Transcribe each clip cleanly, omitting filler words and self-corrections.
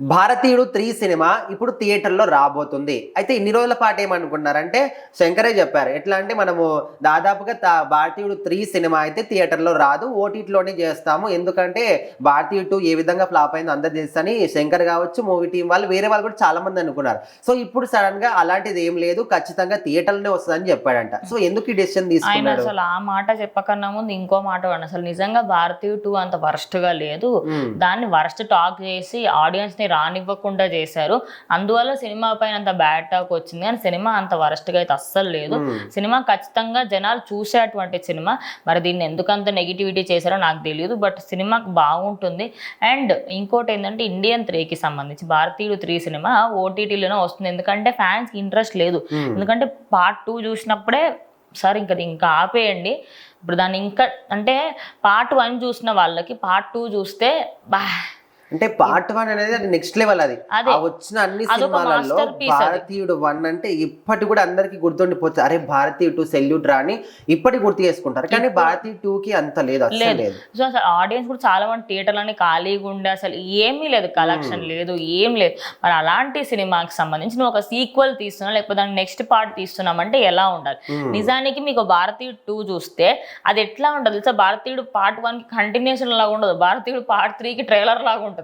భారతీయుడు 3 సినిమా ఇప్పుడు థియేటర్లో రాబోతుంది. అయితే ఇన్ని రోజుల పాటు ఏమనుకున్నారంటే శంకరే చెప్పారు. ఎట్లా అంటే మనము దాదాపుగా భారతీయుడు 3 సినిమా అయితే థియేటర్లో రాదు, ఓటీటీలోనే చేస్తాము. ఎందుకంటే భారతీయుడు 2 ఏ విధంగా ఫ్లాప్ అయిందో అందరు తెలుసని శంకర్ కావచ్చు, మూవీ టీం వాళ్ళు వేరే వాళ్ళు కూడా చాలా మంది అనుకున్నారు. సో ఇప్పుడు సడన్ గా అలాంటిది ఏం లేదు, ఖచ్చితంగా థియేటర్లోనే వస్తుందని చెప్పాడంట. సో ఎందుకు ఈ డెసిషన్ తీసుకున్నాడు? అసలు ఆ మాట చెప్పకన్నా ముందు ఇంకో మాట అసలు నిజంగా భారతీయుడు 2 అంత వరస్ట్ గా లేదు. దాన్ని వరస్ట్ టాక్ చేసి ఆడియన్స్ ని రానివ్వకుండా చేశారు. అందువల్ల సినిమా పైన అంత బ్యాడ్ టాక్ వచ్చింది. కానీ సినిమా అంత వరస్ట్ గా అయితే అస్సలు లేదు. సినిమా ఖచ్చితంగా జనాలు చూసేటువంటి సినిమా. మరి దీన్ని ఎందుకంత నెగిటివిటీ చేశారో నాకు తెలియదు, బట్ సినిమాకి బాగుంటుంది. అండ్ ఇంకోటి ఏంటంటే ఇండియన్ 3కి సంబంధించి భారతీయుడు 3 సినిమా ఓటీటీలోనే వస్తుంది. ఎందుకంటే ఫ్యాన్స్ కి ఇంట్రెస్ట్ లేదు. ఎందుకంటే పార్ట్ 2 చూసినప్పుడే సార్ ఇంకా ఆపేయండి. ఇప్పుడు దాన్ని ఇంకా అంటే పార్ట్ 1 చూసిన వాళ్ళకి పార్ట్ 2 చూస్తే అంటే పార్ట్ 1 అనేది అది నెక్స్ట్ లెవెల్. అది వచ్చిన అన్ని సినిమాలలో భారతీయుడు 1 అంటే ఇప్పటి కూడా అందరికి గుర్తుండిపోతుంది. అరే భారతీయుడు 2 సెల్యూట్ రాని ఇప్పటి గుర్తు చేసుకుంటారు. కానీ భారతీయుడు 2 కి అంత లేదు, అసలు లేదు. సో అసలు ఆడియన్స్ కూడా చాలా మంది థియేటర్లని ఖాళీగా ఉండే అసలు ఏమీ లేదు, కలెక్షన్ లేదు, ఏం లేదు. మరి అలాంటి సినిమాకి సంబంధించి నువ్వు ఒక సీక్వెల్ తీస్తున్నా లేకపోతే దాని నెక్స్ట్ పార్ట్ తీస్తున్నామంటే ఎలా ఉండాలి? నిజానికి మీకు భారతీయుడు 2 చూస్తే అది ఎట్లా ఉండదు తెలుసా? భారతీయుడు పార్ట్ 1 కి కంటిన్యూషన్ లాగా ఉండదు, భారతీయుడు పార్ట్ 3 కి ట్రైలర్ లాగా ఉంటుంది.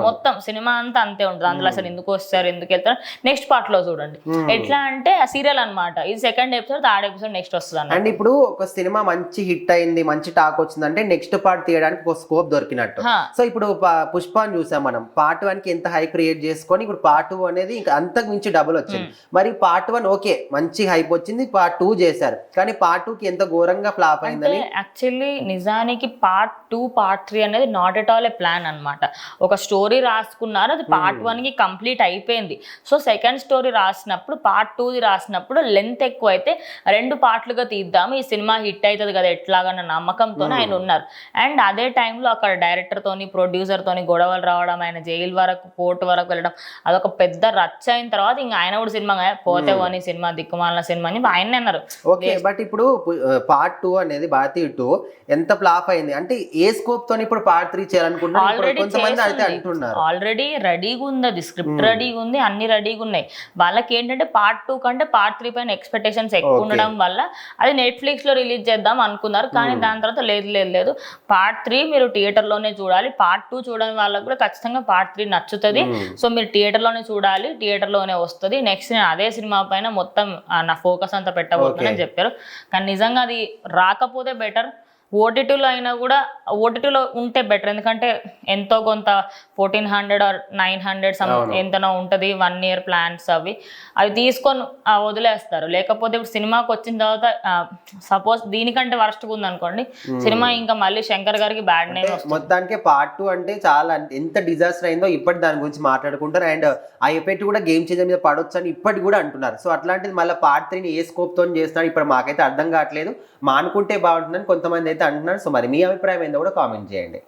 మొత్తం సినిమా అంతా అంతే ఉంటుంది. అందులో అసలు ఎందుకు వస్తారు, ఎందుకు వెళ్తారు, నెక్స్ట్ పార్ట్ లో చూడండి. ఎట్లా అంటే సీరియల్ అన్నమాట. ఇది second episode, third episode next వస్తుంది. అండ్ ఇప్పుడు ఒక సినిమా మంచి హిట్ అయింది, మంచి టాక్ వచ్చిందంటే నెక్స్ట్ పార్ట్ తీయడానికి ఒక స్కోప్ దొరికినట్టు. సో ఇప్పుడు పుష్పాన్ని చూసాం మనం. పార్ట్ 1 కి ఎంత హై క్రియేట్ చేసుకొని ఇప్పుడు పార్ట్ 2 అనేది ఇంకా అంతకు మించి డబుల్ వచ్చింది. మరి పార్ట్ 1 ఓకే మంచి హైప్ వచ్చింది, పార్ట్ 2 చేశారు. కానీ పార్ట్ 2 కి ఎంత ఘోరంగా ఫ్లాప్ అయిందని. యాక్చువల్లీ నిజానికి పార్ట్ 2 పార్ట్ 3 అనేది not at all A plan అన్నమాట. ఒక స్టోరీ రాసుకున్నారు, అది పార్ట్ 1 కి కంప్లీట్ అయిపోయింది. సో సెకండ్ స్టోరీ రాసినప్పుడు పార్ట్ 2 రాసినప్పుడు లెంత్ ఎక్కువ అయితే 2 పార్ట్లుగా తీద్దాము, ఈ సినిమా హిట్ అవుతుంది కదా ఎట్లాగన్న నమ్మకంతోనే ఆయన ఉన్నారు. అండ్ అదే టైంలో అక్కడ డైరెక్టర్ తోని ప్రొడ్యూసర్ తోని గొడవలు రావడం, ఆయన జైలు వరకు కోర్టు వరకు వెళ్ళడం, అదొక పెద్ద రచ్చ అయిన తర్వాత ఇంకా ఆయన కూడా సినిమా పోతేవని సినిమా దిక్కుమాలిన సినిమా అని ఆయన అన్నారు. ఓకే, బట్ ఇప్పుడు పార్ట్ 2 అనేది భారతీయుడు 2 ఎంత ఫ్లాప్ అయింది అంటే ఏ స్కోప్ తోని ఇప్పుడు పార్ట్ 3 చేయాలనుకుంటున్నారు కొంతమంది అయితే అంటున్నారు. ఆల్రెడీ రెడీగా ఉంది, అది స్క్రిప్ట్ రెడీగా ఉంది, అన్ని రెడీగా ఉన్నాయి. వాళ్ళకి ఏంటంటే పార్ట్ 2 కంటే పార్ట్ 3 పైన ఎక్స్పెక్టేషన్స్ ఎక్కువ ఉండడం వల్ల అది నెట్ఫ్లిక్స్ లో రిలీజ్ చేద్దాం అనుకున్నారు. కానీ దాని తర్వాత లేదు పార్ట్ 3 మీరు థియేటర్ లోనే చూడాలి. పార్ట్ 2 చూడని వాళ్ళకి కూడా ఖచ్చితంగా పార్ట్ 3 నచ్చుతుంది. సో మీరు థియేటర్ లోనే చూడాలి, థియేటర్ లోనే వస్తుంది. నెక్స్ట్ నేను అదే సినిమా పైన మొత్తం నా ఫోకస్ అంతా పెట్టబోతుందని చెప్పారు. కానీ నిజంగా అది రాకపోతే బెటర్. ఓటీటీలో అయినా కూడా ఓటీటీలో ఉంటే బెటర్. ఎందుకంటే ఎంతో కొంత 1400 or 900 ఎంతనో ఉంటుంది 1 year ప్లాన్స్. అవి తీసుకొని వదిలేస్తారు. లేకపోతే ఇప్పుడు సినిమాకి వచ్చిన తర్వాత సపోజ్ దీనికంటే వరస్ట్గా ఉంది అనుకోండి సినిమా, ఇంకా మళ్ళీ శంకర్ గారికి బ్యాడ్ నేమ్ వస్తుంది. మొత్తానికి పార్ట్ 2 అంటే చాలా ఎంత డిజాస్టర్ అయిందో ఇప్పటి దాని గురించి మాట్లాడుకుంటారు. అండ్ ఆ ఎఫెక్ట్ కూడా గేమ్ చేంజర్ మీద పడవచ్చు అని ఇప్పటి కూడా అంటున్నారు. సో అట్లాంటిది మళ్ళీ పార్ట్ 3ని ఏ స్కోప్ తో చేస్తాడు ఇప్పుడు మాకైతే అర్థం కావట్లేదు. మానుకుంటే బాగుంటుందని కొంతమంది అయితే అంటున్నారు. సో మరి మీ అభిప్రాయం ఏందో కూడా కామెంట్ చేయండి.